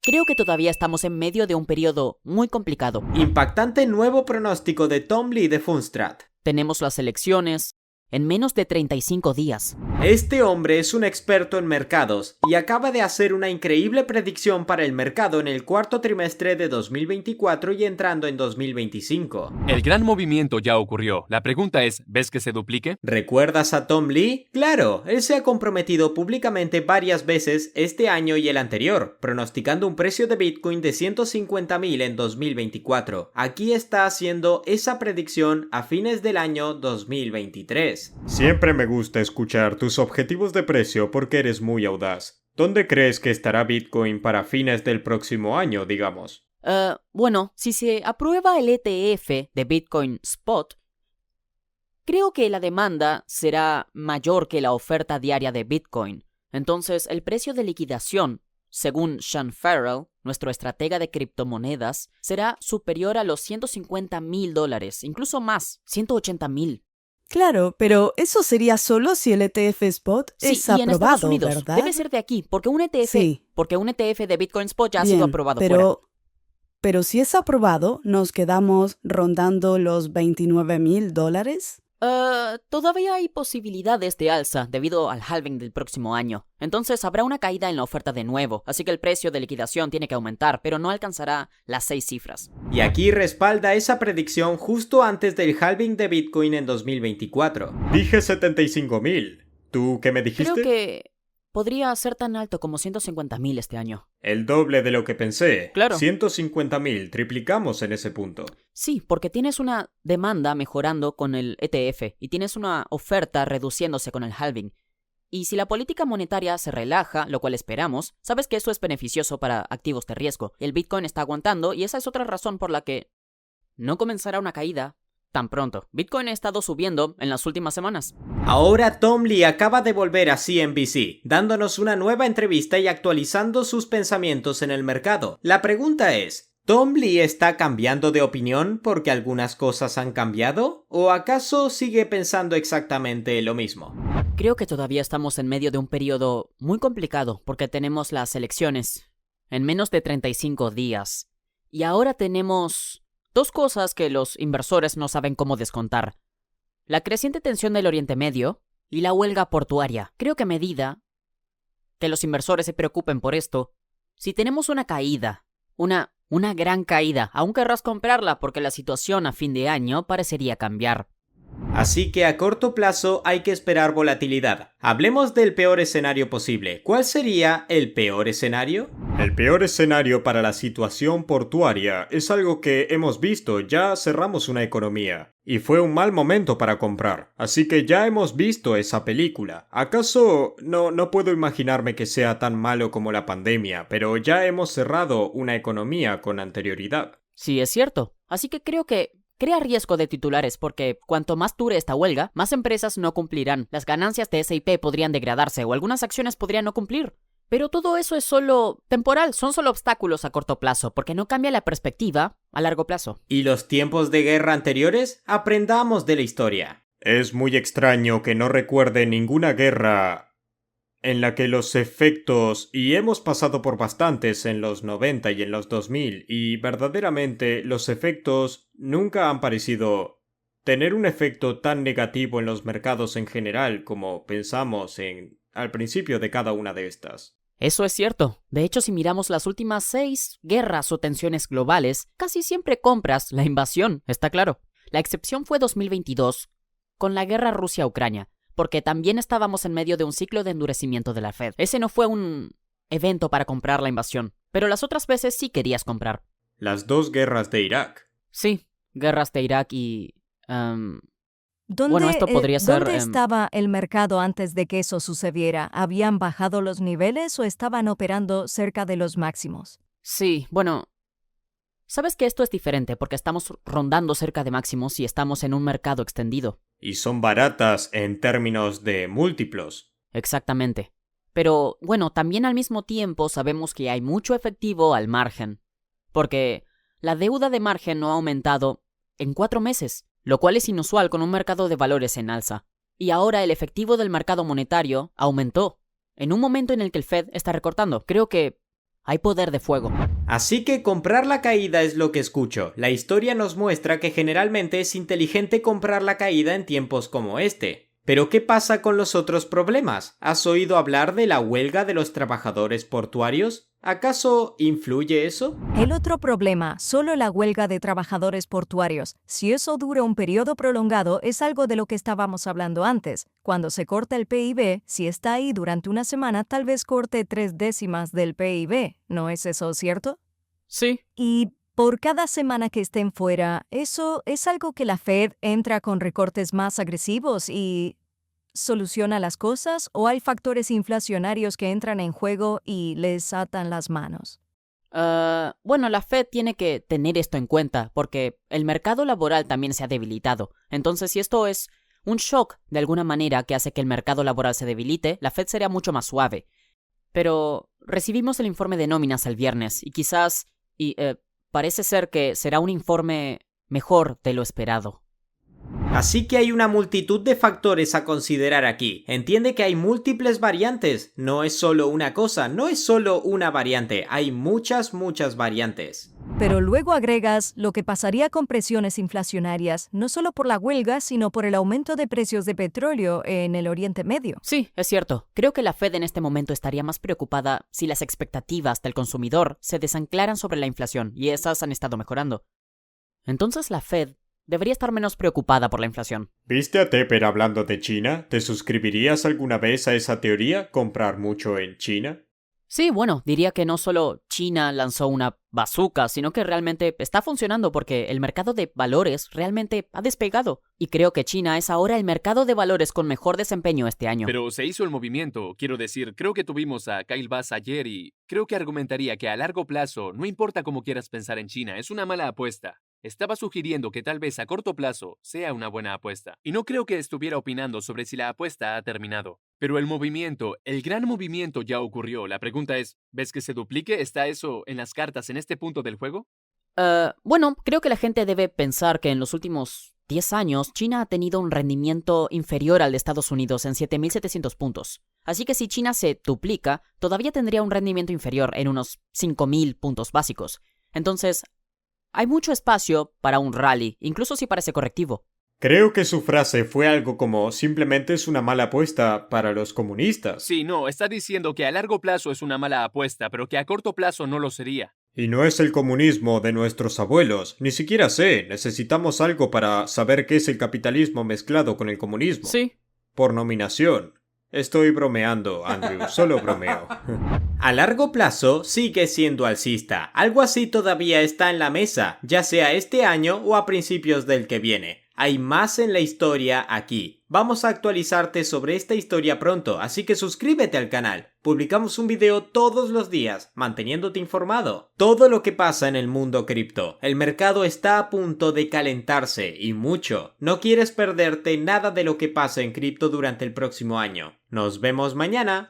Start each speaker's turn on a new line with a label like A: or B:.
A: Creo que todavía estamos en medio de un periodo muy complicado.
B: Impactante nuevo pronóstico de Tom Lee de Fundstrat.
A: Tenemos las elecciones en menos de 35 días.
B: Este hombre es un experto en mercados y acaba de hacer una increíble predicción para el mercado en el cuarto trimestre de 2024 y entrando en 2025.
C: El gran movimiento ya ocurrió. La pregunta es, ¿ves que se duplique?
B: ¿Recuerdas a Tom Lee? Claro, él se ha comprometido públicamente varias veces este año y el anterior, pronosticando un precio de Bitcoin de 150,000 en 2024. Aquí está haciendo esa predicción a fines del año 2023.
D: Siempre me gusta escuchar tus objetivos de precio porque eres muy audaz. ¿Dónde crees que estará Bitcoin para fines del próximo año, digamos?
A: Bueno, si se aprueba el ETF de Bitcoin Spot, creo que la demanda será mayor que la oferta diaria de Bitcoin. Entonces, el precio de liquidación, según Sean Farrell, nuestro estratega de criptomonedas, será superior a los $150,000, incluso más, 180,000.
E: Claro, pero eso sería solo si el ETF Spot
A: Sí,
E: es
A: y en Estados
E: aprobado,
A: Unidos.
E: ¿verdad?
A: Debe ser de aquí, porque un ETF de Bitcoin Spot ya ha
E: Bien,
A: sido aprobado fuera.
E: pero si es aprobado, ¿nos quedamos rondando los $29,000?
A: Todavía hay posibilidades de alza debido al halving del próximo año. Entonces habrá una caída en la oferta de nuevo, así que el precio de liquidación tiene que aumentar, pero no alcanzará las 6 cifras.
B: Y aquí respalda esa predicción justo antes del halving de Bitcoin en 2024.
D: Dije 75,000. ¿Tú qué me dijiste?
A: Creo que podría ser tan alto como 150,000 este año.
D: El doble de lo que pensé.
A: Claro.
D: 150,000. Triplicamos en ese punto.
A: Sí, porque tienes una demanda mejorando con el ETF y tienes una oferta reduciéndose con el halving. Y si la política monetaria se relaja, lo cual esperamos, sabes que eso es beneficioso para activos de riesgo. El Bitcoin está aguantando y esa es otra razón por la que no comenzará una caída tan pronto. Bitcoin ha estado subiendo en las últimas semanas.
B: Ahora Tom Lee acaba de volver a CNBC, dándonos una nueva entrevista y actualizando sus pensamientos en el mercado. La pregunta es, ¿Tom Lee está cambiando de opinión porque algunas cosas han cambiado? ¿O acaso sigue pensando exactamente lo mismo?
A: Creo que todavía estamos en medio de un periodo muy complicado porque tenemos las elecciones en menos de 35 días. Y ahora tenemos dos cosas que los inversores no saben cómo descontar: la creciente tensión del Oriente Medio y la huelga portuaria. Creo que a medida que los inversores se preocupen por esto, si tenemos una caída, una gran caída, aún querrás comprarla porque la situación a fin de año parecería cambiar.
B: Así que a corto plazo hay que esperar volatilidad. Hablemos del peor escenario posible. ¿Cuál sería el peor escenario?
D: El peor escenario para la situación portuaria es algo que hemos visto, ya cerramos una economía. Y fue un mal momento para comprar, así que ya hemos visto esa película. ¿Acaso no puedo imaginarme que sea tan malo como la pandemia, pero ya hemos cerrado una economía con anterioridad?
A: Sí, es cierto. Así que creo que crea riesgo de titulares porque cuanto más dure esta huelga, más empresas no cumplirán. Las ganancias de S&P podrían degradarse o algunas acciones podrían no cumplir. Pero todo eso es solo temporal, son solo obstáculos a corto plazo, porque no cambia la perspectiva a largo plazo.
B: ¿Y los tiempos de guerra anteriores? Aprendamos de la historia.
D: Es muy extraño que no recuerde ninguna guerra en la que los efectos, y hemos pasado por bastantes en los 90 y en los 2000, y verdaderamente los efectos nunca han parecido tener un efecto tan negativo en los mercados en general como pensamos al principio de cada una de estas.
A: Eso es cierto. De hecho, si miramos las últimas 6 guerras o tensiones globales, casi siempre compras la invasión, está claro. La excepción fue 2022, con la guerra Rusia-Ucrania, porque también estábamos en medio de un ciclo de endurecimiento de la Fed. Ese no fue un evento para comprar la invasión, pero las otras veces sí querías comprar.
D: Las 2 guerras de Irak.
A: Sí, guerras de Irak y...
F: ¿Dónde
A: esto podría ser...
F: estaba el mercado antes de que eso sucediera? ¿Habían bajado los niveles o estaban operando cerca de los máximos?
A: Sí, bueno... Sabes que esto es diferente porque estamos rondando cerca de máximos y estamos en un mercado extendido.
D: Y son baratas en términos de múltiplos.
A: Exactamente. Pero, bueno, también al mismo tiempo sabemos que hay mucho efectivo al margen. Porque la deuda de margen no ha aumentado en 4 meses, lo cual es inusual con un mercado de valores en alza. Y ahora el efectivo del mercado monetario aumentó, en un momento en el que el Fed está recortando. Creo que Hay poder de fuego.
B: Así que comprar la caída es lo que escucho. La historia nos muestra que generalmente es inteligente comprar la caída en tiempos como este. Pero ¿qué pasa con los otros problemas? ¿Has oído hablar de la huelga de los trabajadores portuarios? ¿Acaso influye eso?
F: El otro problema, solo la huelga de trabajadores portuarios. Si eso dura un periodo prolongado, es algo de lo que estábamos hablando antes. Cuando se corta el PIB, si está ahí durante una semana, tal vez corte 0,3 del PIB. ¿No es eso cierto?
A: Sí.
F: Y por cada semana que estén fuera, ¿eso es algo que la Fed entra con recortes más agresivos y soluciona las cosas, o hay factores inflacionarios que entran en juego y les atan las manos?
A: Bueno, la Fed tiene que tener esto en cuenta, porque el mercado laboral también se ha debilitado. Entonces, si esto es un shock de alguna manera que hace que el mercado laboral se debilite, la Fed sería mucho más suave. Pero recibimos el informe de nóminas el viernes, y quizás, parece ser que será un informe mejor de lo esperado.
B: Así que hay una multitud de factores a considerar aquí. Entiende que hay múltiples variantes. No es solo una cosa, no es solo una variante. Hay muchas variantes.
F: Pero luego agregas lo que pasaría con presiones inflacionarias, no solo por la huelga, sino por el aumento de precios de petróleo en el Oriente Medio.
A: Sí, es cierto. Creo que la Fed en este momento estaría más preocupada si las expectativas del consumidor se desanclaran sobre la inflación, y esas han estado mejorando. Entonces la Fed debería estar menos preocupada por la inflación.
D: ¿Viste a Tepper hablando de China? ¿Te suscribirías alguna vez a esa teoría? ¿Comprar mucho en China?
A: Sí, bueno, diría que no solo China lanzó una bazooka, sino que realmente está funcionando porque el mercado de valores realmente ha despegado. Y creo que China es ahora el mercado de valores con mejor desempeño este año.
C: Pero se hizo el movimiento, quiero decir, creo que tuvimos a Kyle Bass ayer y creo que argumentaría que a largo plazo, no importa cómo quieras pensar en China, es una mala apuesta. Estaba sugiriendo que tal vez a corto plazo sea una buena apuesta. Y no creo que estuviera opinando sobre si la apuesta ha terminado. Pero el movimiento, el gran movimiento ya ocurrió. La pregunta es, ¿ves que se duplique? ¿Está eso en las cartas en este punto del juego?
A: Bueno, creo que la gente debe pensar que en los últimos 10 años China ha tenido un rendimiento inferior al de Estados Unidos en 7.700 puntos. Así que si China se duplica, todavía tendría un rendimiento inferior en unos 5.000 puntos básicos. Entonces, hay mucho espacio para un rally, incluso si parece correctivo.
D: Creo que su frase fue algo como simplemente es una mala apuesta para los comunistas.
C: Sí, no, está diciendo que a largo plazo es una mala apuesta, pero que a corto plazo no lo sería.
D: Y no es el comunismo de nuestros abuelos. Ni siquiera sé. Necesitamos algo para saber qué es el capitalismo mezclado con el comunismo.
A: Sí.
D: Por nominación. Estoy bromeando, Andrew. Solo bromeo.
B: A largo plazo sigue siendo alcista. Algo así todavía está en la mesa, ya sea este año o a principios del que viene. Hay más en la historia aquí. Vamos a actualizarte sobre esta historia pronto, así que suscríbete al canal. Publicamos un video todos los días, manteniéndote informado. Todo lo que pasa en el mundo cripto. El mercado está a punto de calentarse, y mucho. No quieres perderte nada de lo que pasa en cripto durante el próximo año. Nos vemos mañana.